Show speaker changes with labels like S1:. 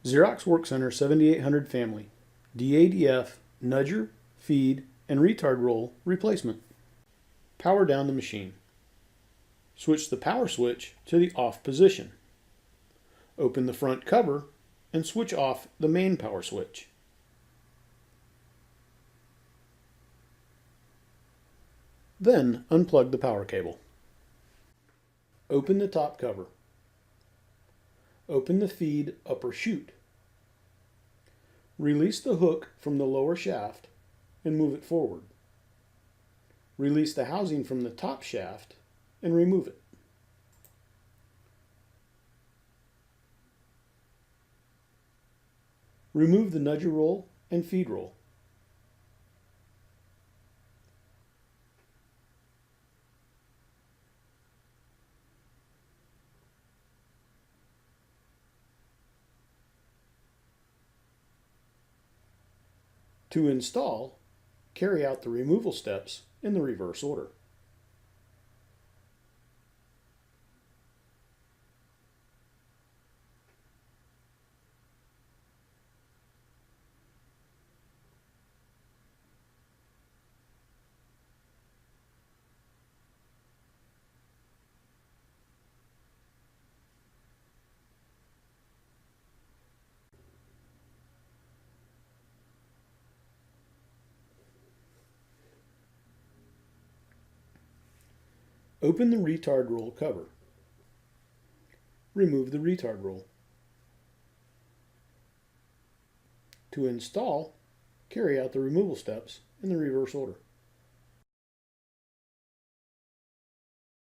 S1: Xerox WorkCentre 7800 family, DADF, nudger, feed, and retard roll replacement. Power down the machine. Switch the power switch to the off position. Open the front cover and switch off the main power switch. Then unplug the power cable. Open the top cover. Open the feed upper chute. Release the hook from the lower shaft and move it forward. Release the housing from the top shaft and remove it. Remove the nudger roll and feed roll. To install, carry out the removal steps in the reverse order. Open the retard roll cover. Remove the retard roll. To install, carry out the removal steps in the reverse order.